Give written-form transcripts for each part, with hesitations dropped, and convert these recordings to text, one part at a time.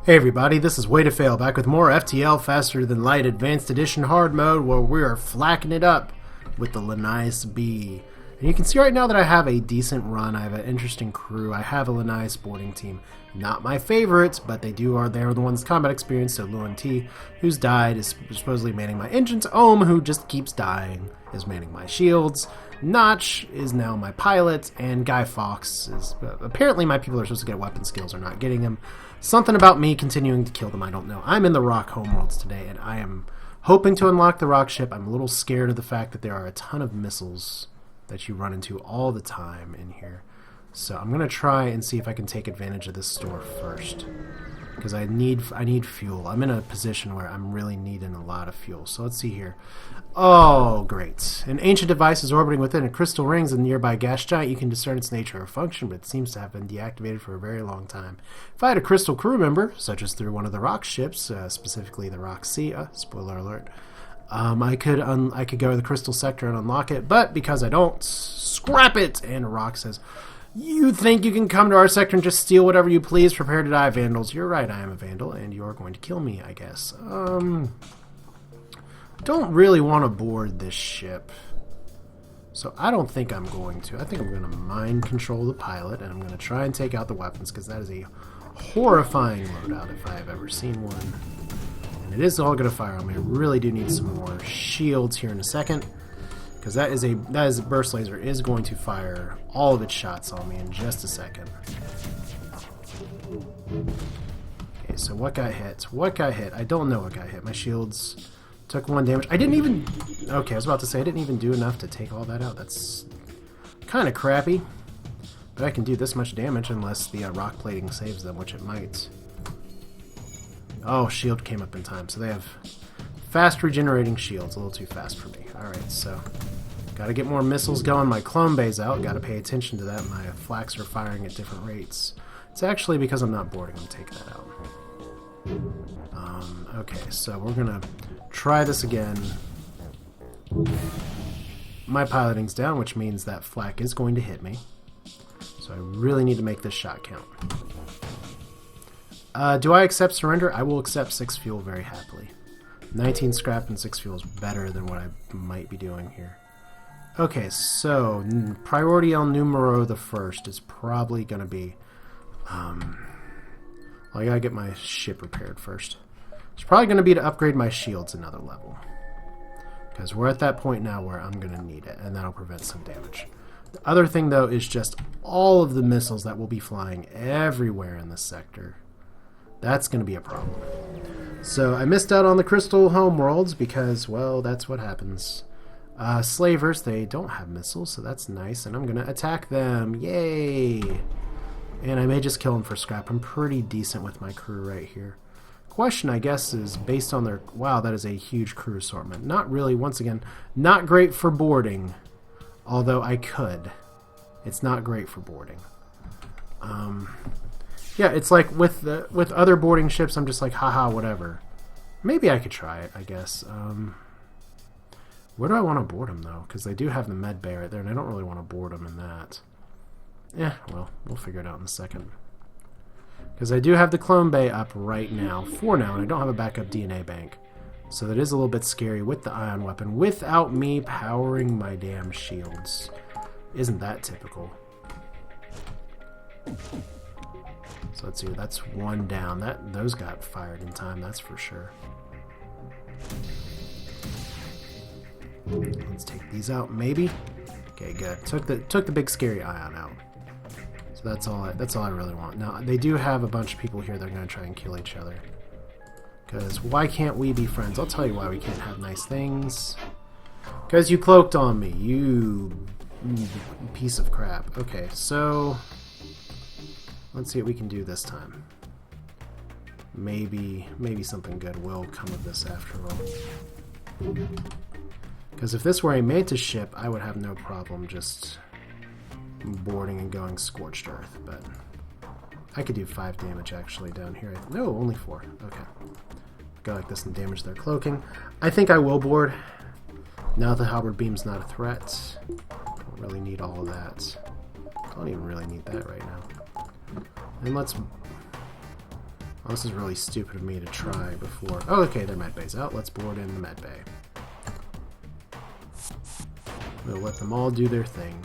Hey everybody, this is Way to Fail, back with more FTL Faster Than Light Advanced Edition Hard Mode, where we are flacking it up with the Linnaeus B. And you can see right now that I have a decent run. I have an interesting crew. I have a Linnaeus boarding team. Not my favorites, but they're the ones combat experienced. So Luan T, who's died, is supposedly manning my engines. Ohm, who just keeps dying, is manning my shields. Notch is now my pilot, and Guy Fawkes is... apparently my people are supposed to get weapon skills, are not getting them. Something about me continuing to kill them, I don't know. I'm in the Rock homeworlds today, and I am hoping to unlock the Rock ship. I'm a little scared of the fact that there are a ton of missiles that you run into all the time in here. So I'm going to try and see if I can take advantage of this store first, because I need fuel. I'm in a position where I'm really needing a lot of fuel. So let's see here. Oh, great. An ancient device is orbiting within a crystal rings and nearby gas giant. You can discern its nature or function, but it seems to have been deactivated for a very long time. If I had a crystal crew member, such as through one of the Rock ships, specifically the Rock C, spoiler alert, I could go to the crystal sector and unlock it, but because I don't, scrap it! And Rock says, "You think you can come to our sector and just steal whatever you please? Prepare to die, vandals." You're right, I am a vandal, and you're going to kill me, I guess. Don't really want to board this ship, so I don't think I'm going to. I think I'm going to mind control the pilot, and I'm going to try and take out the weapons, because that is a horrifying loadout if I have ever seen one. And it is all going to fire on me. I really do need some more shields here in a second, because that is a burst laser is going to fire all of its shots on me in just a second. Okay, so what got hit? What got hit? I don't know what got hit. My shields took 1 damage. I didn't even... Okay, I was about to say I didn't even do enough to take all that out. That's kind of crappy. But I can do this much damage unless the rock plating saves them, which it might. Oh, shield came up in time. So they have fast regenerating shields. A little too fast for me. Alright, so gotta get more missiles going. My clone bay's out. Gotta pay attention to that. My flaks are firing at different rates. It's actually because I'm not boarding. I'm taking that out. Okay, so we're gonna try this again. My piloting's down, which means that flak is going to hit me. So I really need to make this shot count. Do I accept surrender? I will accept 6 fuel very happily. 19 scrap and 6 fuel is better than what I might be doing here. Okay, so priority el numero the first is probably going to be... well, I gotta get my ship repaired first. It's probably going to be to upgrade my shields another level, because we're at that point now where I'm going to need it, and that'll prevent some damage. The other thing, though, is just all of the missiles that will be flying everywhere in this sector. That's going to be a problem. So I missed out on the Crystal Homeworlds because, well, that's what happens. Slavers, they don't have missiles, so that's nice, and I'm going to attack them. Yay! And I may just kill them for scrap. I'm pretty decent with my crew right here. Question, I guess, is based on their... Wow, that is a huge crew assortment. Not really, once again, not great for boarding. Although I could. It's not great for boarding. Yeah, it's like with other boarding ships, I'm just like, haha, whatever. Maybe I could try it, I guess. Where do I want to board them, though? Because they do have the med bay right there, and I don't really want to board them in that. Yeah, well, we'll figure it out in a second. Because I do have the clone bay up right now, for now, and I don't have a backup DNA bank. So that is a little bit scary with the ion weapon, without me powering my damn shields. Isn't that typical? So let's see, that's 1 down. Those got fired in time, that's for sure. Let's take these out, maybe. Okay, good. Took the big scary ion out. So that's all I really want. Now they do have a bunch of people here that are going to try and kill each other. Because why can't we be friends? I'll tell you why we can't have nice things. Because you cloaked on me, you piece of crap. Okay, so let's see what we can do this time. Maybe something good will come of this after all. Because if this were a Manta ship, I would have no problem just boarding and going scorched earth, but I could do 5 damage actually down here. No, only 4. Okay. Go like this and damage their cloaking. I think I will board. Now the halberd beam's not a threat. Don't really need all of that. Don't even really need that right now. And let's Well, this is really stupid of me to try before. Oh, okay, their med bay's out. Let's board in the med bay. We'll let them all do their thing.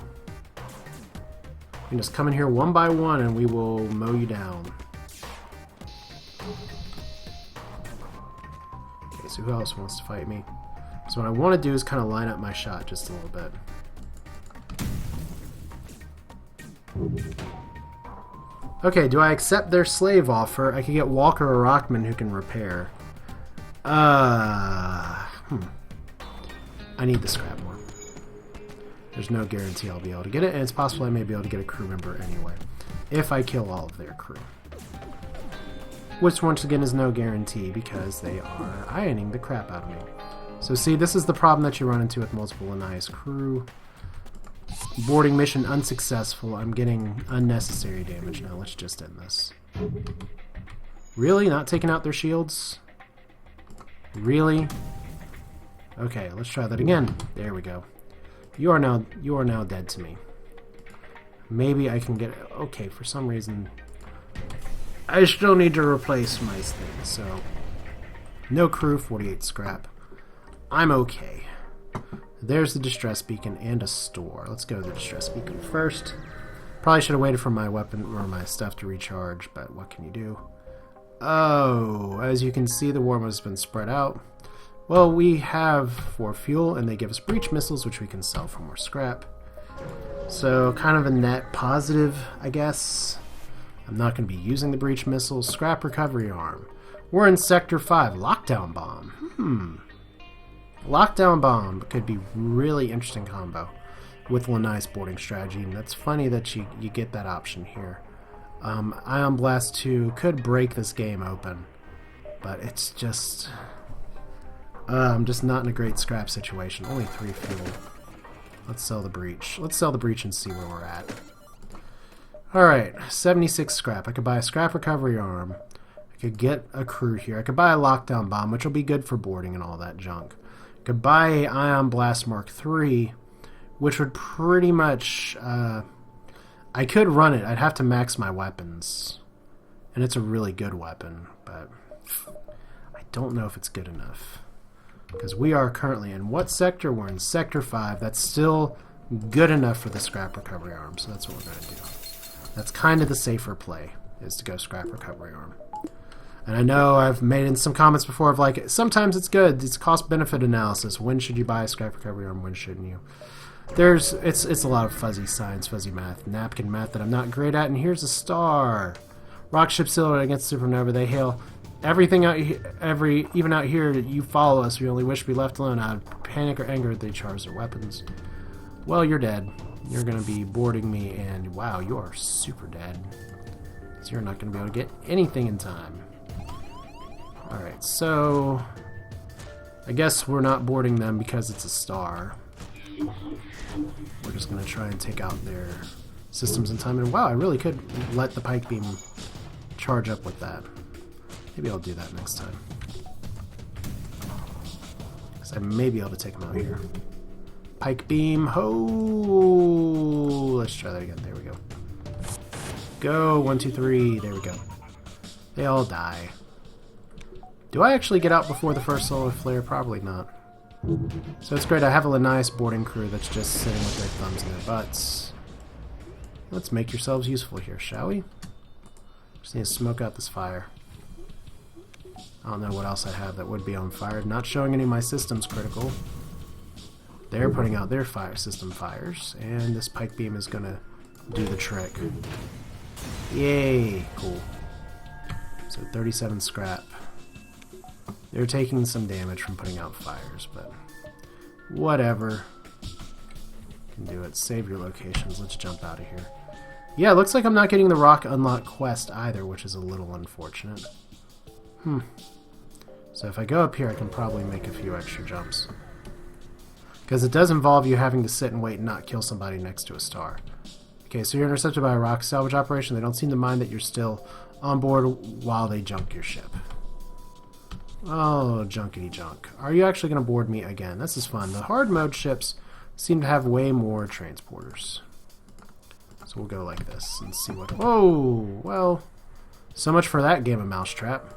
You can just come in here one by one and we will mow you down. Okay, so who else wants to fight me? So what I want to do is kind of line up my shot just a little bit. Okay, do I accept their slave offer? I could get Walker or Rockman who can repair. I need the scrap more. There's no guarantee I'll be able to get it, and it's possible I may be able to get a crew member anyway, if I kill all of their crew. Which, once again, is no guarantee, because they are ironing the crap out of me. So see, this is the problem that you run into with multiple Linnaeus crew. Boarding mission unsuccessful. I'm getting unnecessary damage now. Let's just end this. Really? Not taking out their shields? Really? Okay, let's try that again. There we go. You are now dead to me. Maybe I can get... Okay, for some reason... I still need to replace my thing, so... No crew, 48 scrap. I'm okay. There's the distress beacon and a store. Let's go to the distress beacon first. Probably should have waited for my weapon or my stuff to recharge, but what can you do? Oh, as you can see, the war has been spread out. Well, we have 4 fuel, and they give us breach missiles, which we can sell for more scrap. So, kind of a net positive, I guess. I'm not going to be using the breach missiles. Scrap recovery arm. We're in Sector 5. Lockdown bomb. Lockdown bomb could be really interesting combo with Linnaeus boarding strategy, and that's funny that you get that option here. Ion Blast 2 could break this game open, but it's just... I'm just not in a great scrap situation. Only 3 fuel. Let's sell the breach. Let's sell the breach and see where we're at. Alright, 76 scrap. I could buy a scrap recovery arm. I could get a crew here. I could buy a lockdown bomb, which will be good for boarding and all that junk. I could buy a Ion Blast Mark III, which would pretty much... I could run it. I'd have to max my weapons. And it's a really good weapon, but I don't know if it's good enough. Because we are currently in what sector? We're in Sector 5. That's still good enough for the scrap recovery arm, so that's what we're going to do. That's kind of the safer play, is to go scrap recovery arm. And I know I've made in some comments before of like, sometimes it's good. It's cost-benefit analysis. When should you buy a scrap recovery arm? When shouldn't you? It's a lot of fuzzy science, fuzzy math, napkin math that I'm not great at. And here's a star. Rock ship silhouette against supernova. They hail everything out here, even out here. You follow us. We only wish we left alone. Out of panic or anger, they charge their weapons. Well, you're dead. You're going to be boarding me, and wow, you are super dead. So you're not going to be able to get anything in time. Alright, so I guess we're not boarding them because it's a star. We're just going to try and take out their systems in time. And wow, I really could let the pike beam charge up with that. Maybe I'll do that next time. Because I may be able to take them out here. Pike beam, ho! Let's try that again. There we go. Go, 1, 2, 3. There we go. They all die. Do I actually get out before the first solar flare? Probably not. So it's great. I have a Linnaeus boarding crew that's just sitting with their thumbs in their butts. Let's make yourselves useful here, shall we? Just need to smoke out this fire. I don't know what else I have that would be on fire. Not showing any of my systems critical. They're putting out their fire system fires, and this pike beam is gonna do the trick. Yay! Cool. So 37 scrap. They're taking some damage from putting out fires, but whatever. Can do it. Save your locations. Let's jump out of here. Yeah, it looks like I'm not getting the Rock Unlock quest either, which is a little unfortunate. So if I go up here, I can probably make a few extra jumps. Because it does involve you having to sit and wait and not kill somebody next to a star. Okay, so you're intercepted by a rock salvage operation. They don't seem to mind that you're still on board while they junk your ship. Oh, junkety junk. Are you actually going to board me again? This is fun. The hard mode ships seem to have way more transporters. So we'll go like this and see what... Whoa! Well, So much for that game of Mousetrap.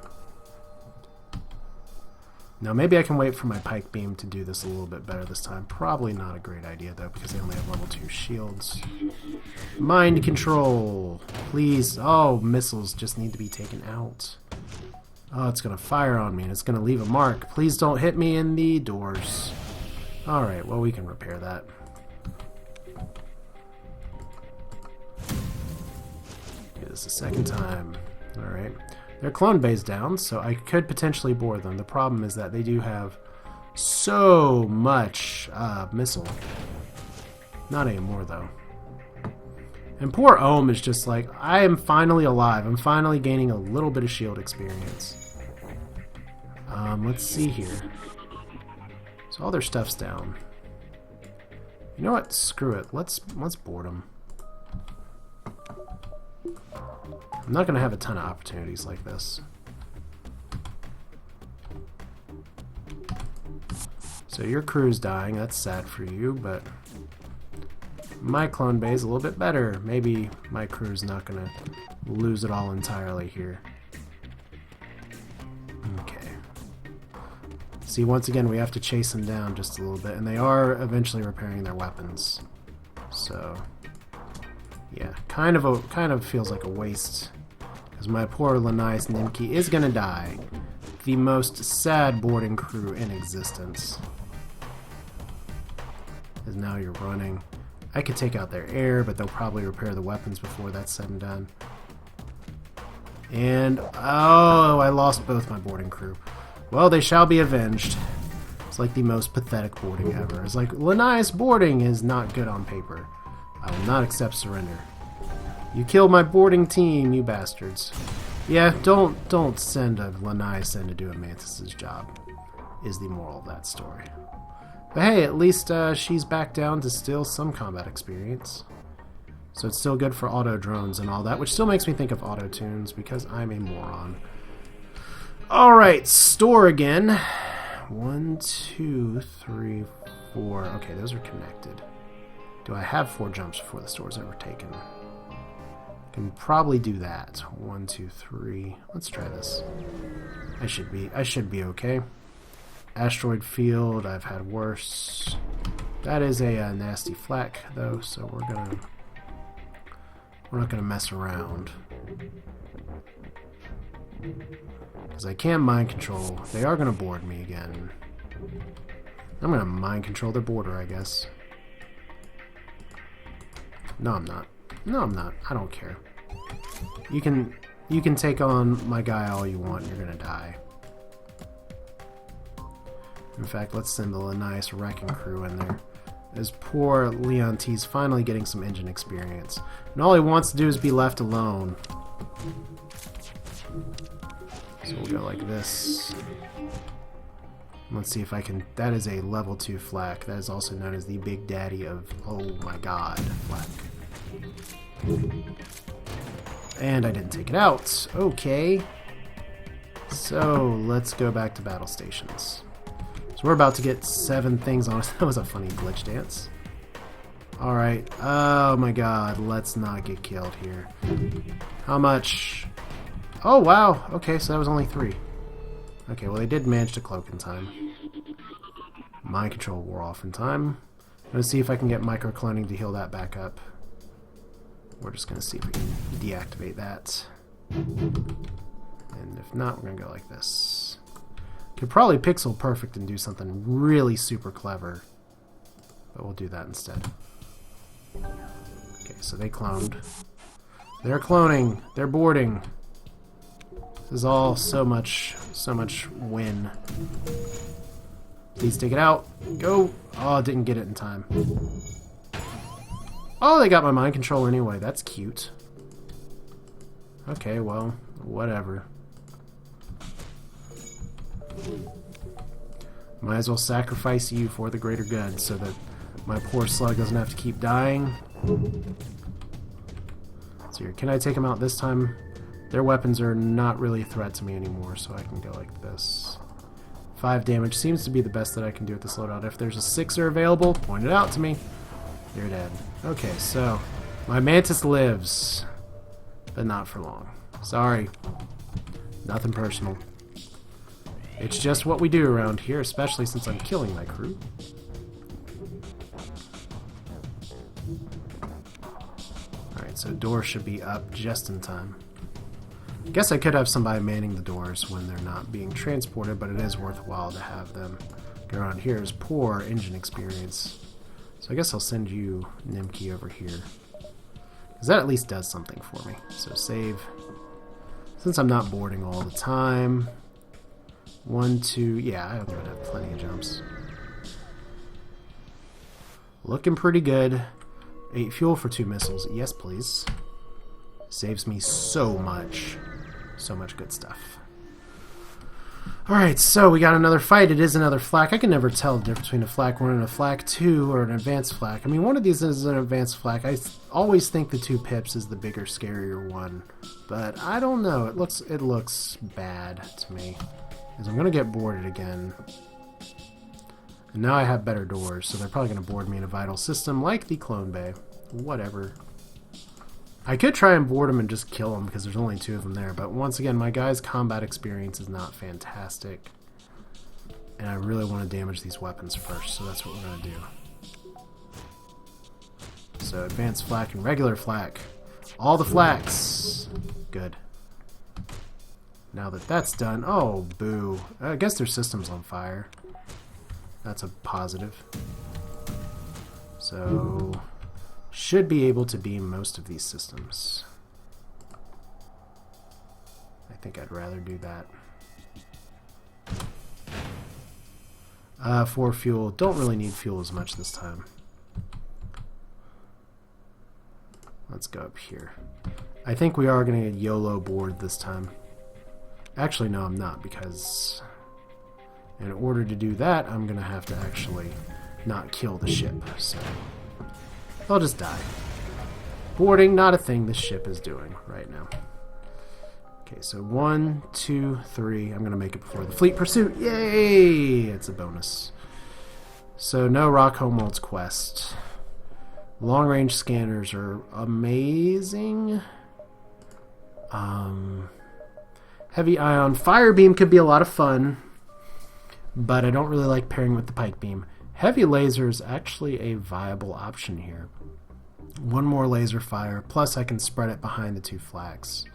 Now maybe I can wait for my Pike Beam to do this a little bit better this time. Probably not a great idea though, because they only have level 2 shields. Mind control! Please. Oh, missiles just need to be taken out. Oh, it's going to fire on me and it's going to leave a mark. Please don't hit me in the doors. Alright, well we can repair that. Do this a second time. Alright. Their clone bay's down, so I could potentially bore them. The problem is that they do have so much missile. Not anymore, though. And poor Ohm is just like, I am finally alive. I'm finally gaining a little bit of shield experience. Let's see here. So all their stuff's down. You know what? Screw it. Let's board them. I'm not going to have a ton of opportunities like this. So your crew's dying. That's sad for you, but my clone bay is a little bit better. Maybe my crew's not going to lose it all entirely here. Okay. See, once again, we have to chase them down just a little bit, and they are eventually repairing their weapons. So, yeah, kind of feels like a waste, because my poor Lanais Nimki is going to die. The most sad boarding crew in existence. Because now you're running. I could take out their air, but they'll probably repair the weapons before that's said and done. And, oh, I lost both my boarding crew. Well, they shall be avenged. It's like the most pathetic boarding ever. It's like, Lanais boarding is not good on paper. I will not accept surrender. You killed my boarding team, you bastards. Yeah, don't send a Lanais in to do a Mantis's job, is the moral of that story. But hey, at least she's back down to still some combat experience. So it's still good for auto drones and all that, which still makes me think of auto tunes because I'm a moron. Alright, store again. 1, 2, 3, 4. Okay, those are connected. Do I have 4 jumps before the store's overtaken? Can probably do that. 1, 2, 3. Let's try this. I should be okay. Asteroid field, I've had worse. That is a nasty flak though, so we're not gonna mess around. Because I can't mind control. They are gonna board me again. I'm gonna mind control their border, I guess. No, I'm not. No, I'm not. I don't care. You can take on my guy all you want. You're gonna die. In fact, let's send a nice wrecking crew in there. As poor Leon T's finally getting some engine experience. And all he wants to do is be left alone. So we'll go like this. Let's see if I can... That is a level 2 flak. That is also known as the Big Daddy of... Oh my god, flak. And I didn't take it out. Okay. So, let's go back to battle stations. So we're about to get 7 things on us. That was a funny glitch dance. Alright. Oh my god. Let's not get killed here. How much? Oh wow. Okay, so that was only 3. Okay, well they did manage to cloak in time. Mind control wore off in time. I'm going to see if I can get micro-cloning to heal that back up. We're just going to see if we can deactivate that. And if not, we're going to go like this. Could probably pixel perfect and do something really super clever. But we'll do that instead. Okay, so they cloned. They're cloning. They're boarding. This is all so much win. Please take it out. Go. Oh, didn't get it in time. Oh, they got my mind control anyway. That's cute. Okay, well, whatever. Might as well sacrifice you for the greater good so that my poor slug doesn't have to keep dying. Let's see here. Can I take them out this time? Their weapons are not really a threat to me anymore, so I can go like this. 5 damage seems to be the best that I can do at this loadout. If there's a 6er available, point it out to me. You're dead. Okay, so my Mantis lives, but not for long. Sorry. Nothing personal. It's just what we do around here, especially since I'm killing my crew. Alright, so doors should be up just in time. Guess I could have somebody manning the doors when they're not being transported, but it is worthwhile to have them. Get around here is poor engine experience. So I guess I'll send you, Nimki, over here. Because that at least does something for me. So save. Since I'm not boarding all the time. 1, 2, yeah, I'm going to have plenty of jumps. Looking pretty good. 8 fuel for 2 missiles. Yes, please. Saves me so much. So much good stuff. Alright, so we got another fight. It is another flak. I can never tell the difference between a flak 1 and a flak 2 or an advanced flak. I mean, one of these is an advanced flak. I always think the 2 pips is the bigger, scarier one. But I don't know. It looks bad to me. Because I'm going to get boarded again. And now I have better doors, so they're probably going to board me in a vital system like the clone bay. Whatever. I could try and board them and just kill them because there's only 2 of them there, but once again, my guy's combat experience is not fantastic. And I really want to damage these weapons first, so that's what we're going to do. So advanced flak and regular flak. All the flaks. Good. Now that that's done, oh, boo. I guess their system's on fire. That's a positive. So should be able to beam most of these systems. I think I'd rather do that. For fuel, don't really need fuel as much this time. Let's go up here. I think we are going to get YOLO board this time. Actually, no, I'm not, because in order to do that, I'm going to have to actually not kill the ship. So I'll just die. Boarding, not a thing this ship is doing right now. Okay, so 1, 2, 3. I'm going to make it before the fleet pursuit. Yay! It's a bonus. So no Rock Homeworld's quest. Long-range scanners are amazing. Heavy ion. Fire beam could be a lot of fun, but I don't really like pairing with the pike beam. Heavy laser is actually a viable option here. 1 more laser fire, plus I can spread it behind the 2 flags.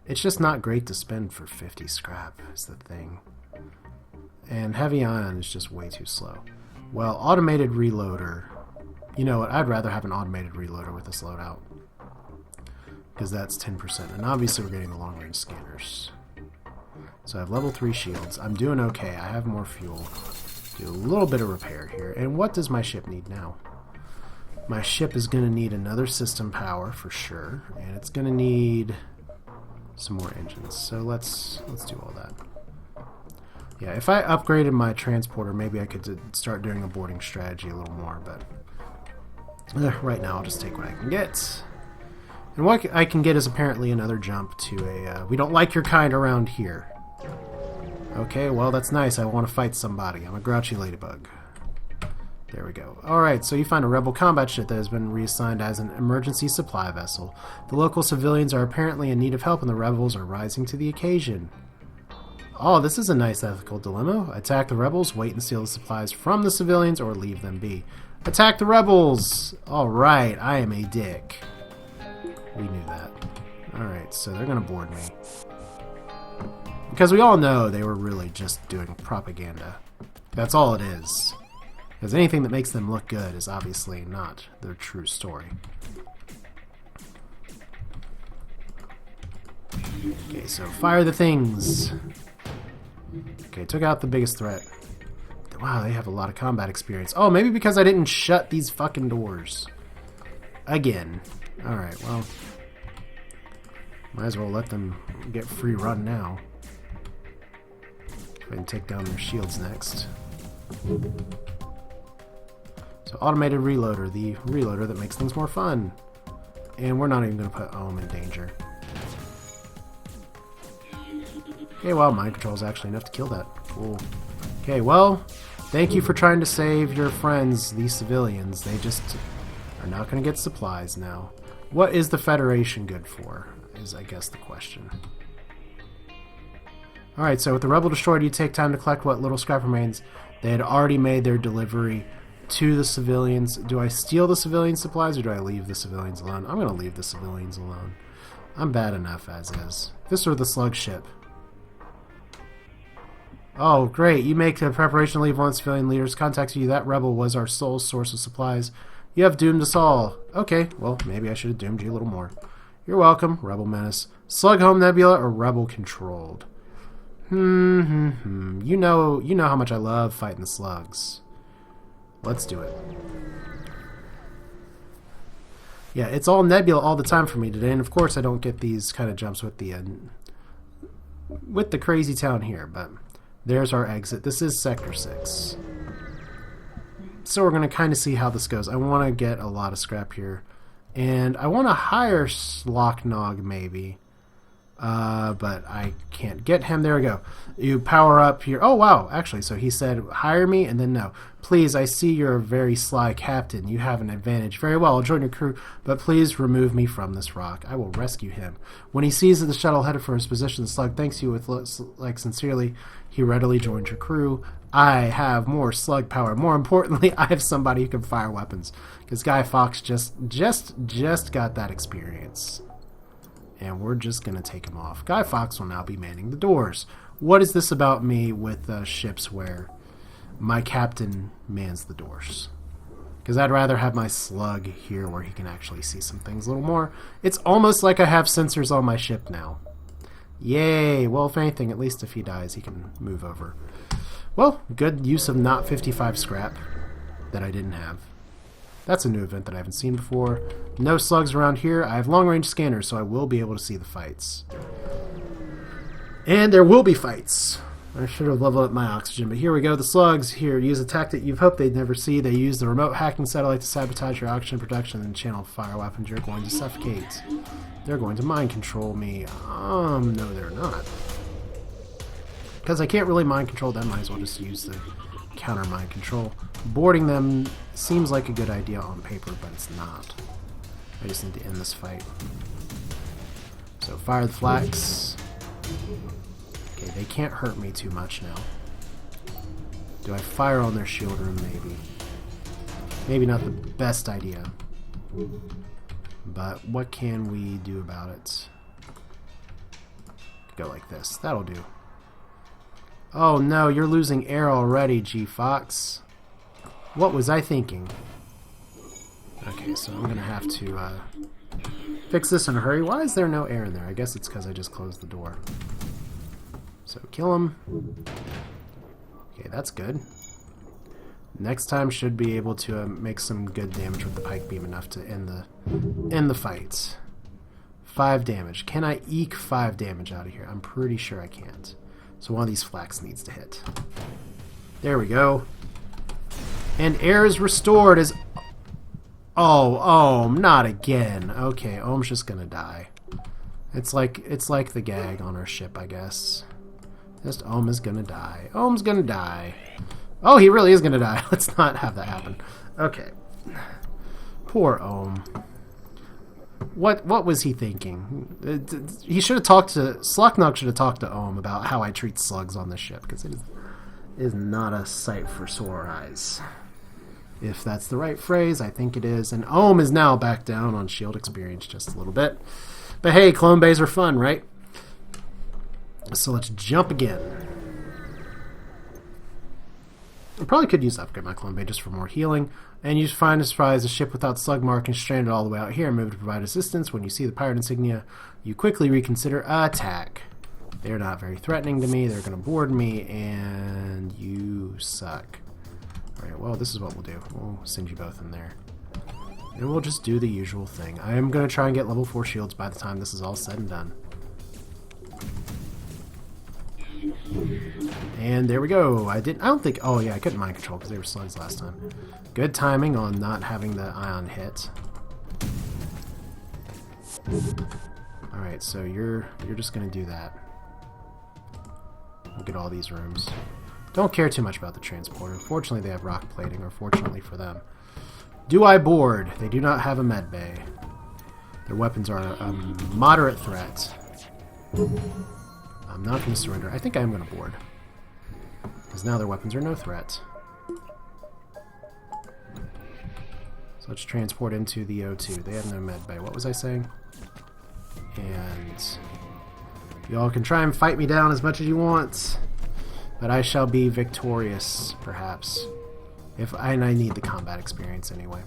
It's just not great to spend for 50 scrap, is the thing. And heavy ion is just way too slow. Well, automated reloader. You know what? I'd rather have an automated reloader with this loadout. Because that's 10%. And obviously we're getting the long-range scanners. So I have level 3 shields. I'm doing okay. I have more fuel. Do a little bit of repair here. And what does my ship need now? My ship is going to need another system power for sure. And it's going to need some more engines. So let's do all that. Yeah, if I upgraded my transporter, maybe I could start doing a boarding strategy a little more. But right now I'll just take what I can get. And what I can get is apparently another jump to a, we don't like your kind around here. Okay, well that's nice. I want to fight somebody. I'm a grouchy ladybug. There we go. Alright, so you find a rebel combat ship that has been reassigned as an emergency supply vessel. The local civilians are apparently in need of help and the rebels are rising to the occasion. Oh, this is a nice ethical dilemma. Attack the rebels, wait and steal the supplies from the civilians, or leave them be. Attack the rebels! Alright, I am a dick. We knew that. Alright, so they're gonna board me. Because we all know they were really just doing propaganda. That's all it is. Because anything that makes them look good is obviously not their true story. Okay, so fire the things. Okay, took out the biggest threat. Wow, they have a lot of combat experience. Oh, maybe because I didn't shut these fucking doors. Again. Alright, well. Might as well let them get free run now. Go ahead and take down their shields next. So automated reloader, the reloader that makes things more fun. And we're not even going to put Ohm in danger. Okay, well, mind control is actually enough to kill that. Cool. Okay, well, thank you for trying to save your friends, the civilians. They just are not going to get supplies now. What is the Federation good for, is I guess the question. Alright, so with the Rebel destroyed, you take time to collect what little scrap remains. They had already made their delivery to the civilians. Do I steal the civilian supplies or do I leave the civilians alone? I'm going to leave the civilians alone. I'm bad enough as is. This or the slug ship. Oh, great. You make the preparation to leave. One civilian leaders contacts you. That rebel was our sole source of supplies. You have doomed us all. Okay, well, maybe I should have doomed you a little more. You're welcome, Rebel Menace. Slug Home Nebula or Rebel Controlled? You know how much I love fighting the slugs. Let's do it. Yeah, it's all Nebula all the time for me today, and of course I don't get these kind of jumps with the crazy town here, but there's our exit. This is Sector 6. So we're going to kind of see how this goes. I want to get a lot of scrap here. And I want to hire Slocknog maybe. But I can't get him. There we go. You power up here. Oh, wow. Actually, so he said, hire me, and then no. Please, I see you're a very sly captain. You have an advantage. Very well, I'll join your crew, but please remove me from this rock. I will rescue him. When he sees that the shuttle headed for his position, the slug thanks you with like sincerely. He readily joins your crew. I have more slug power. More importantly, I have somebody who can fire weapons. Because Guy Fawkes just got that experience. And we're just going to take him off. Guy Fawkes will now be manning the doors. What is this about me with ships where my captain mans the doors? Because I'd rather have my slug here where he can actually see some things a little more. It's almost like I have sensors on my ship now. Yay! Well, if anything, at least if he dies, he can move over. Well, good use of not 55 scrap that I didn't have. That's a new event that I haven't seen before. No slugs around here. I have long-range scanners, so I will be able to see the fights. And there will be fights. I should have leveled up my oxygen, but here we go. The slugs here use a tactic you've hoped they'd never see. They use the remote hacking satellite to sabotage your oxygen production and channel fire weapons. You're going to suffocate. They're going to mind control me. No, they're not. Because I can't really mind control them, might as well just use the counter mind control. Boarding them seems like a good idea on paper, but it's not. I just need to end this fight. So fire the flax. Okay, they can't hurt me too much now. Do I fire on their shield room? Maybe. Maybe not the best idea. But what can we do about it? Go like this. That'll do. Oh no, you're losing air already, G Fox. What was I thinking? Okay, so I'm gonna have to fix this in a hurry. Why is there no air in there? I guess it's because I just closed the door. So kill him. Okay, that's good. Next time should be able to make some good damage with the pike beam, enough to end the fight. 5 damage. Can I eke 5 damage out of here? I'm pretty sure I can't. So one of these flax needs to hit. There we go. And air is restored as... Oh, not again. Okay, Ohm's just gonna die. It's like the gag on our ship, I guess. Just Ohm is gonna die. Ohm's gonna die. Oh, he really is gonna die. Let's not have that happen. Okay. Poor Ohm. What was he thinking? He should have talked to... Slocknog should have talked to Ohm about how I treat slugs on this ship, because it is not a sight for sore eyes. If that's the right phrase, I think it is. And Ohm is now back down on shield experience just a little bit. But hey, clone bays are fun, right? So let's jump again. I probably could use to upgrade my clone bay just for more healing. And you find a surprise a ship without slug mark and stranded all the way out here. Move to provide assistance. When you see the pirate insignia, you quickly reconsider attack. They're not very threatening to me. They're going to board me, and you suck. Alright, well, this is what we'll do. We'll send you both in there. And we'll just do the usual thing. I am going to try and get level 4 shields by the time this is all said and done. And there we go. I don't think... Oh, yeah, I couldn't mind control because they were slugs last time. Good timing on not having the ion hit. Alright, so you're just going to do that. We'll get all these rooms. Don't care too much about the transporter. Fortunately, they have rock plating, or fortunately for them. Do I board? They do not have a med bay. Their weapons are a moderate threat. I'm not going to surrender. I think I am going to board. Because now their weapons are no threat. So let's transport into the O2. They have no med bay. What was I saying? And y'all can try and fight me down as much as you want. But I shall be victorious, perhaps. And I need the combat experience anyway.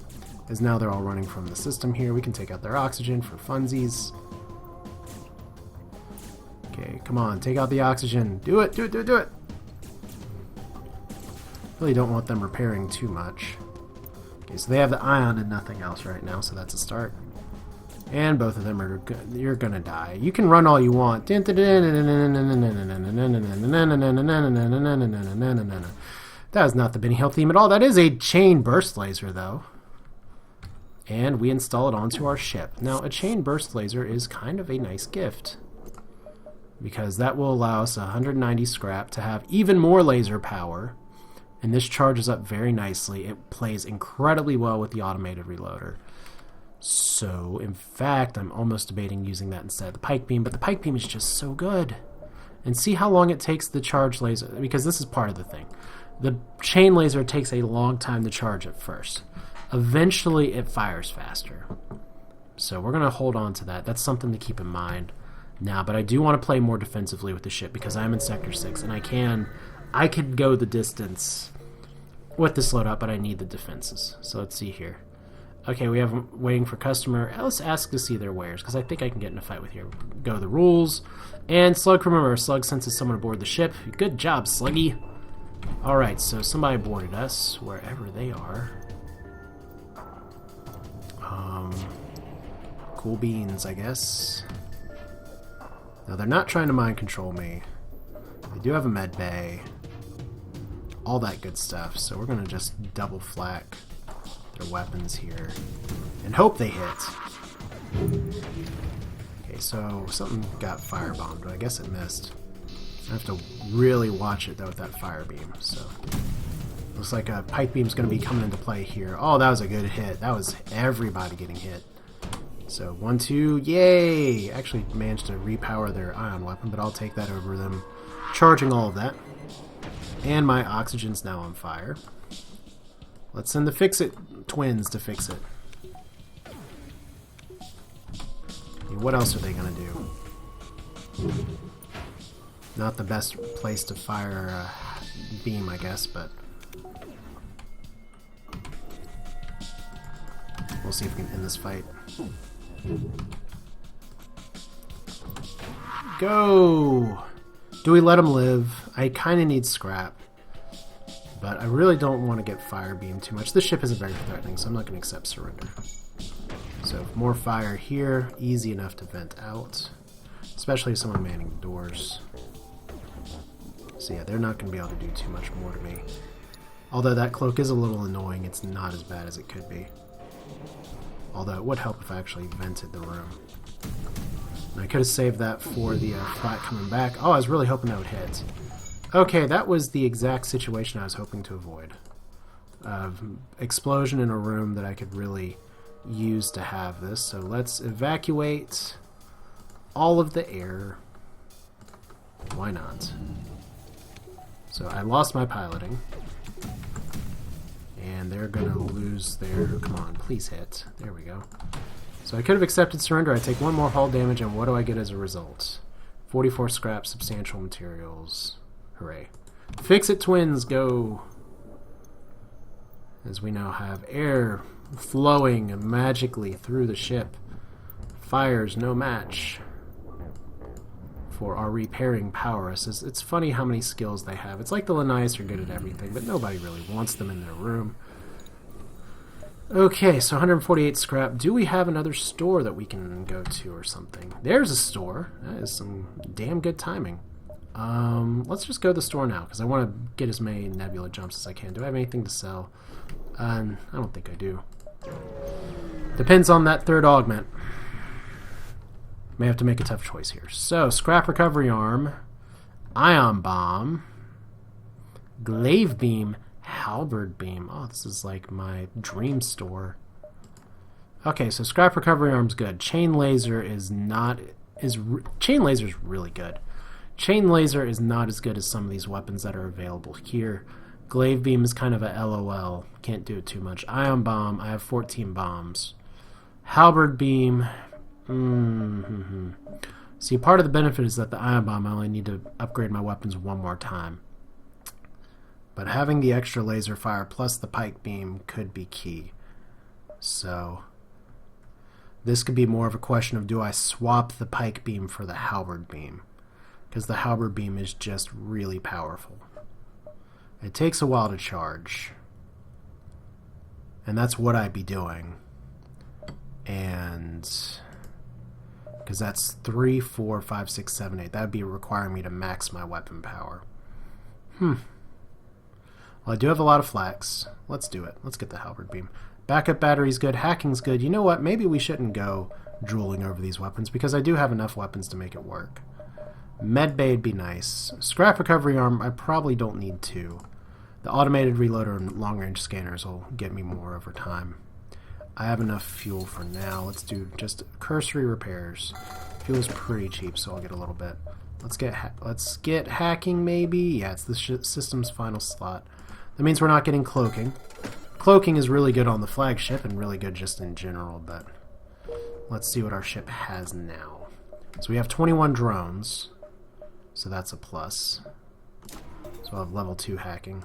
As now they're all running from the system here. We can take out their oxygen for funsies. Okay, come on, take out the oxygen. Do it, do it, do it, do it! Really don't want them repairing too much. Okay, so they have the ion and nothing else right now, so that's a start. And both of them are you're gonna die. You can run all you want. That is not the Benny Hill theme at all. That is a chain burst laser, though. And we install it onto our ship. Now, a chain burst laser is kind of a nice gift, because that will allow us 190 scrap to have even more laser power. And this charges up very nicely. It plays incredibly well with the automated reloader. So, in fact, I'm almost debating using that instead of the pike beam, but the pike beam is just so good. And see how long it takes the charge laser, because this is part of the thing. The chain laser takes a long time to charge at first. Eventually, it fires faster. So we're going to hold on to that. That's something to keep in mind now, but I do want to play more defensively with the ship because I'm in Sector 6, and I could go the distance with this loadout, but I need the defenses. So let's see here. Okay, we have waiting for customer. Let's ask to see their wares, because I think I can get in a fight with here. Go to the rules. And Slug, remember, Slug senses someone aboard the ship. Good job, Sluggy. Alright, so somebody boarded us, wherever they are. Cool beans, I guess. Now, they're not trying to mind control me. They do have a med bay. All that good stuff. So we're going to just double flak their weapons here and hope they hit. Okay, so something got firebombed, but I guess it missed. I have to really watch it, though, with that fire beam. So looks like a pipe beam's going to be coming into play here. Oh, that was a good hit. That was everybody getting hit. So 1, 2, yay! Actually managed to repower their ion weapon, but I'll take that over them charging all of that. And my oxygen's now on fire. Let's send the Fix-It twins to fix it. I mean, what else are they gonna do? Not the best place to fire a beam, I guess, but we'll see if we can end this fight. Go! Do we let him live? I kind of need scrap, but I really don't want to get fire beamed too much. This ship isn't very threatening, so I'm not going to accept surrender. So more fire here, easy enough to vent out, especially if someone manning the doors. So yeah, they're not going to be able to do too much more to me. Although that cloak is a little annoying, it's not as bad as it could be. Although it would help if I actually vented the room. And I could have saved that for the flat coming back. Oh, I was really hoping that would hit. Okay, that was the exact situation I was hoping to avoid. Explosion in a room that I could really use to have this. So let's evacuate all of the air. Why not? So I lost my piloting. And they're going to lose their... Come on, please hit. There we go. So I could have accepted surrender. I take 1 more hull damage, and what do I get as a result? 44 scrap, substantial materials. Hooray. Fix-It twins, go! As we now have air flowing magically through the ship. Fires no match for our repairing power. It's funny how many skills they have. It's like the Lanais are good at everything, but nobody really wants them in their room. Okay, so 148 scrap. Do we have another store that we can go to or something? There's a store. That is some damn good timing. Let's just go to the store now, because I want to get as many nebula jumps as I can. Do I have anything to sell? I don't think I do. Depends on that third augment. May have to make a tough choice here. So, scrap recovery arm, ion bomb, glaive beam, halberd beam. Oh, this is like my dream store. Okay, so scrap recovery arm's good. Chain laser is not chain laser is really good. Chain laser is not as good as some of these weapons that are available here. Glaive beam is kind of a LOL. Can't do it too much. Ion bomb. I have 14 bombs. Halberd beam. See, part of the benefit is that the ion bomb, I only need to upgrade my weapons one more time. But having the extra laser fire plus the pike beam could be key. So this could be more of a question of, do I swap the pike beam for the halberd beam? Because the halberd beam is just really powerful. It takes a while to charge. And that's what I'd be doing. And because that's 3, 4, 5, 6, 7, 8. That would be requiring me to max my weapon power. Well, I do have a lot of flax. Let's do it. Let's get the halberd beam. Backup battery's good. Hacking's good. You know what? Maybe we shouldn't go drooling over these weapons because I do have enough weapons to make it work. Medbay would be nice. Scrap recovery arm, I probably don't need 2. The automated reloader and long-range scanners will get me more over time. I have enough fuel for now. Let's do just cursory repairs. Fuel is pretty cheap, so I'll get a little bit. Let's get hacking, maybe. Yeah, it's the system's final slot. That means we're not getting cloaking. Cloaking is really good on the flagship and really good just in general, but let's see what our ship has now. So we have 21 drones, so that's a plus. So I'll have level 2 hacking.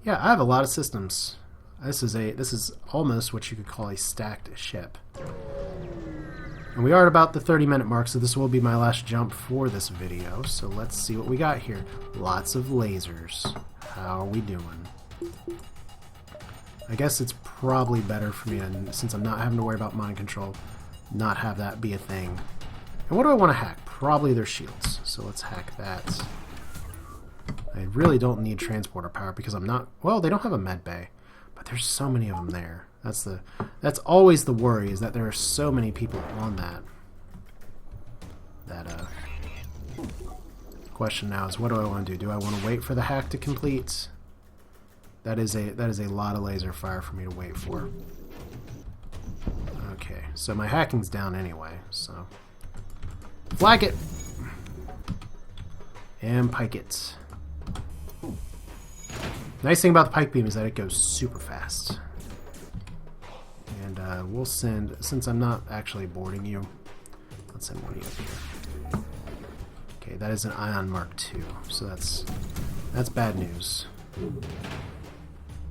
Yeah, I have a lot of systems. This is almost what you could call a stacked ship. And we are at about the 30-minute mark, so this will be my last jump for this video. So let's see what we got here. Lots of lasers. How are we doing? I guess it's probably better for me, and since I'm not having to worry about mind control, not have that be a thing. And what do I want to hack? Probably their shields. So let's hack that. I really don't need transporter power because I'm not... Well, they don't have a med bay, but there's so many of them there. That's always the worry, is that there are so many people on that. The question now is, what do I want to do? Do I want to wait for the hack to complete? That is a lot of laser fire for me to wait for. Okay, so my hacking's down anyway, so flag it and pike it. Nice thing about the pike beam is that it goes super fast. And we'll send, since I'm not actually boarding you, let's send one of you up here. Okay, that is an Ion Mark II, so that's bad news.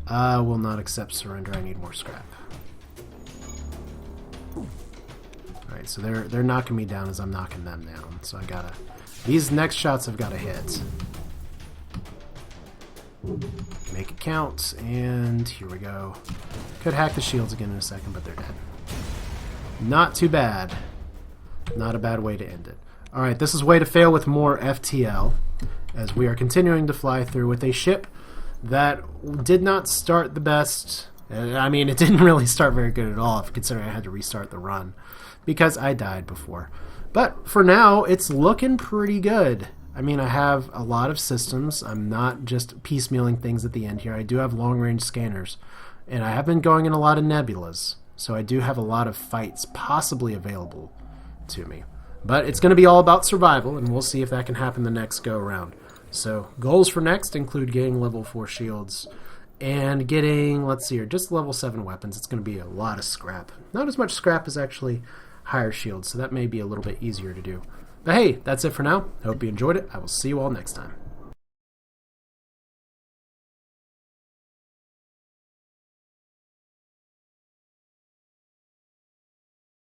I will not accept surrender. I need more scrap. Alright, so they're knocking me down as I'm knocking them down. So I gotta... These next shots I've gotta hit. Make it count, and here we go. Could hack the shields again in a second, but they're dead. Not too bad. Not a bad way to end it. Alright, this is way to fail with more FTL, as we are continuing to fly through with a ship that did not start the best. I mean, it didn't really start very good at all, considering I had to restart the run, because I died before. But for now, it's looking pretty good. I mean, I have a lot of systems. I'm not just piecemealing things at the end here. I do have long-range scanners, and I have been going in a lot of nebulas, so I do have a lot of fights possibly available to me. But it's going to be all about survival, and we'll see if that can happen the next go-around. So goals for next include getting level 4 shields and getting, let's see here, just level 7 weapons. It's going to be a lot of scrap. Not as much scrap as actually higher shields, so that may be a little bit easier to do. But hey, that's it for now. I hope you enjoyed it. I will see you all next time.